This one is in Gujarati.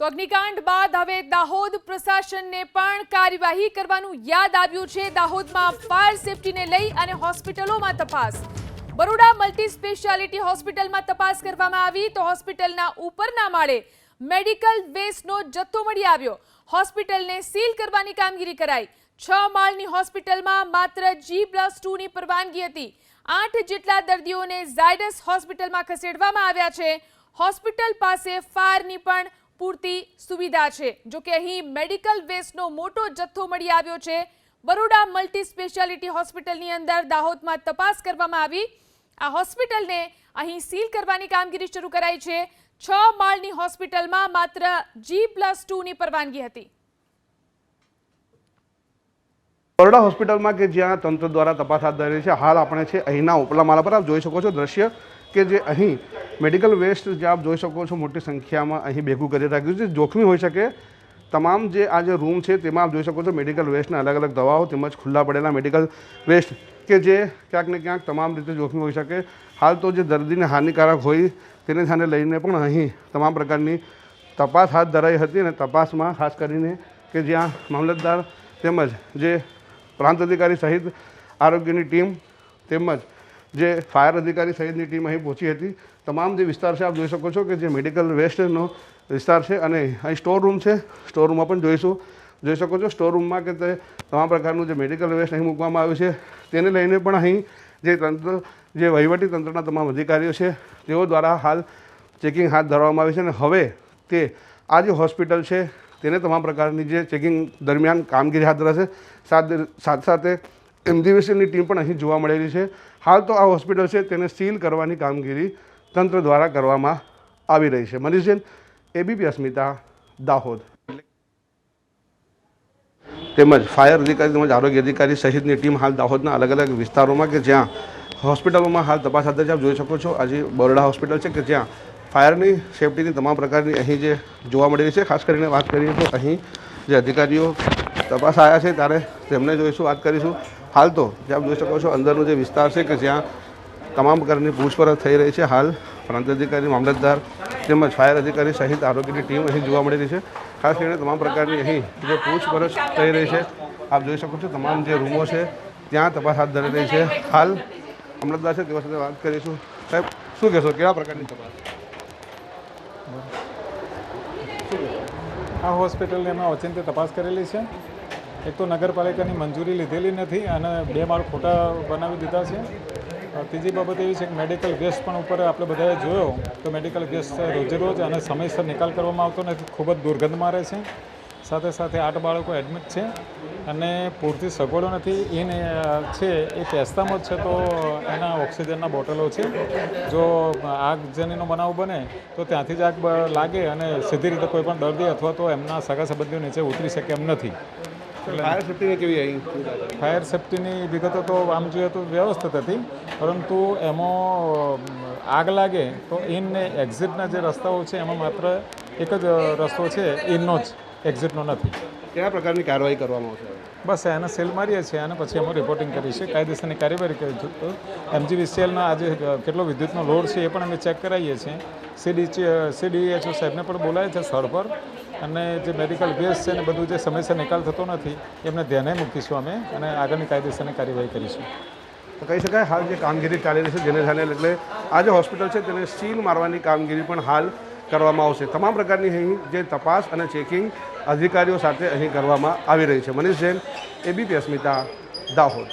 તો અગ્નિકાંડ બાદ હવે દાહોદ પ્રશાસનને પણ કાર્યવાહી કરવાનું યાદ આવ્યું છે। દાહોદમાં ફાયર સેફટીને લઈ અને હોસ્પિટલોમાં તપાસ। બરોડા મલ્ટી સ્પેશિયાલિટી હોસ્પિટલમાં તપાસ કરવામાં આવી તો હોસ્પિટલના ઉપરના માળે મેડિકલ વેસ્ટનો જથ્થો મળી આવ્યો। હોસ્પિટલને સીલ કરવાની કામગીરી કરાઈ। 6 માળની હોસ્પિટલમાં માત્ર G+2ની પરવાનગી હતી। 8 જેટલા દર્દીઓને ઝાયડસ હોસ્પિટલમાં ખસેડવામાં આવ્યા છે। હોસ્પિટલ પાસે ફાયરની પણ પૂરતી સુવિધા છે। જો કે અહીં મેડિકલ વેસ્ટનો મોટો જથ્થો મળી આવ્યો છે। બરોડા મલ્ટી સ્પેશિયાલિટી હોસ્પિટલની અંદર દાહોદમાં તપાસ કરવામાં આવી। આ હોસ્પિટલને અહીં સીલ કરવાની કામગીરી શરૂ કરાઈ છે। 6 માળની હોસ્પિટલમાં માત્ર G+2ની પરવાનગી હતી। બરોડા હોસ્પિટલમાં કે જ્યાં તંત્ર દ્વારા તપાસ હાથ ધરી છે, હાલ આપણે છે અહીંના ઉપલા માળા પર આપ જોઈ શકો છો દ્રશ્ય કે જે અહીં મેડિકલ વેસ્ટ જે આપ જોઈ શકો છો મોટી સંખ્યામાં અહીં ભેગું કરી રાખ્યું છે। જોખમી હોઈ શકે તમામ જે આ જે રૂમ છે તેમાં આપ જોઈ શકો છો મેડિકલ વેસ્ટના અલગ અલગ દવાઓ તેમજ ખુલ્લા પડેલા મેડિકલ વેસ્ટ કે જે ક્યાંક ને ક્યાંક તમામ રીતે જોખમી હોઈ શકે। હાલ તો જે દર્દીને હાનિકારક હોય તેને ધ્યાને લઈને પણ અહીં તમામ પ્રકારની તપાસ હાથ ધરાઈ હતી અને તપાસમાં ખાસ કરીને કે જ્યાં મામલતદાર તેમજ જે પ્રાંત અધિકારી સહિત આરોગ્યની ટીમ તેમજ જે ફાયર અધિકારી સહિતની ટીમ અહીં પહોંચી હતી। તમામ જે વિસ્તાર છે આપ જોઈ શકો છો કે જે મેડિકલ વેસ્ટનો વિસ્તાર છે અને અહીં સ્ટોર રૂમ છે। સ્ટોર રૂમમાં પણ જોઈ શકો છો સ્ટોર રૂમમાં કે તે તમામ પ્રકારનું જે મેડિકલ વેસ્ટ અહીં મૂકવામાં આવ્યું છે તેને લઈને પણ અહીં જે તંત્ર જે વહીવટી તંત્રના તમામ અધિકારીઓ છે તેઓ દ્વારા હાલ ચેકિંગ હાથ ધરવામાં આવી છે અને હવે તે આ જે હોસ્પિટલ છે તેને તમામ પ્રકારની જે ચેકિંગ દરમિયાન કામગીરી હાથ ધરાશે। સાથે MGVCની ટીમ પણ અહીં જોવા મળેલી છે। હાલ તો આ હોસ્પિટલ છે તેને સીલ કરવાની કામગીરી તંત્ર દ્વારા કરવામાં આવી રહી છે। મનીષ જૈન, ABP અસ્મિતા, દાહોદ। તેમજ ફાયર અધિકારી તેમજ આરોગ્ય અધિકારી સહિતની ટીમ હાલ દાહોદના અલગ અલગ વિસ્તારોમાં કે જ્યાં હોસ્પિટલોમાં હાલ તપાસ હાથ ધરી છે। આપ જોઈ શકો છો આજે બરોડા હોસ્પિટલ છે કે જ્યાં ફાયરની સેફટીની તમામ પ્રકારની અહીં જે જોવા મળી રહી છે। ખાસ કરીને વાત કરીએ તો અહીં જે અધિકારીઓ તપાસ આવ્યા છે ત્યારે તેમને જોઈશું, વાત કરીશું। હાલ તો જે આપ જોઈ શકો છો અંદરનો જે વિસ્તાર છે કે જ્યાં તમામ પ્રકારની પૂછપરછ થઈ રહી છે। હાલ પ્રાંત અધિકારી, મામલતદાર તેમજ ફાયર અધિકારી સહિત આરોગ્યની ટીમ અહીં જોવા મળી રહી છે। ખાસ કરીને તમામ પ્રકારની અહીં જે પૂછપરછ થઈ રહી છે આપ જોઈ શકો છો તમામ જે રૂમો છે ત્યાં તપાસ હાથ ધરી રહી છે। હાલ મામલતદાર છે તેઓ સાથે વાત કરીશું। સાહેબ, શું કહેશો, કેવા પ્રકારની તપાસ? આ હોસ્પિટલની અમે ઓચિંતી તપાસ કરેલી છે। એક તો નગરપાલિકાની મંજૂરી લીધેલી નથી અને 2 માળ ખોટા બનાવી દીધા છે। ત્રીજી બાબત એવી છે કે મેડિકલ વેસ્ટ પણ ઉપર આપણે બધાએ જોયો તો મેડિકલ વેસ્ટ રોજે રોજ અને સમયસર નિકાલ કરવામાં આવતો નથી, ખૂબ જ દુર્ગંધ મારે છે। સાથે સાથે 8 બાળકો એડમિટ છે અને પૂરતી સગવડો નથી। એને છે એ પેસ્તામાં જ છે તો એના ઓક્સિજનના બોટલો છે। જો આગજનીનો બનાવ બને તો ત્યાંથી જ આગ લાગે અને સીધી રીતે કોઈ પણ દર્દી અથવા તો એમના સગા સંબંધીઓ નીચે ઉતરી શકે એમ નથી। ફાયર સેફ્ટીની કેવી અહીં? ફાયર સેફ્ટીની વિગતો તો આમ જોઈએ તો વ્યવસ્થિત હતી, પરંતુ એમાં આગ લાગે તો ઇન ને એક્ઝિટના જે રસ્તાઓ છે એમાં માત્ર એક જ રસ્તો છે, ઇનનો જ, એક્ઝિટનો નથી। કયા પ્રકારની કાર્યવાહી કરવામાં આવશે? બસ એને સીલ મારીએ છીએ અને પછી અમે રિપોર્ટિંગ કરી છે, કાયદેસરની કાર્યવાહી કરીશું। MGVCLના આજે કેટલો વિદ્યુતનો લોડ છે એ પણ અમે ચેક કરાવીએ છીએ। CDHO સાહેબને પણ બોલાય છે સ્થળ પર અને જે મેડિકલ વેસ્ટ છે ને બધું જે સમયસર નિકાલ થતો નથી એમને ધ્યાને મૂકીશું અમે અને આગળની કાયદેસરની કાર્યવાહી કરીશું। તો કહી શકાય હાલ જે કામગીરી ચાલી રહી છે જેને ધ્યાને એટલે આ જે હોસ્પિટલ છે તેને સીલ મારવાની કામગીરી પણ હાલ કરવામાં આવશે। તમામ પ્રકારની અહીં જે તપાસ અને ચેકિંગ અધિકારીઓ સાથે અહીં કરવામાં આવી રહી છે। મનીષ જૈન, ABP અસ્મિતા, દાહોદ।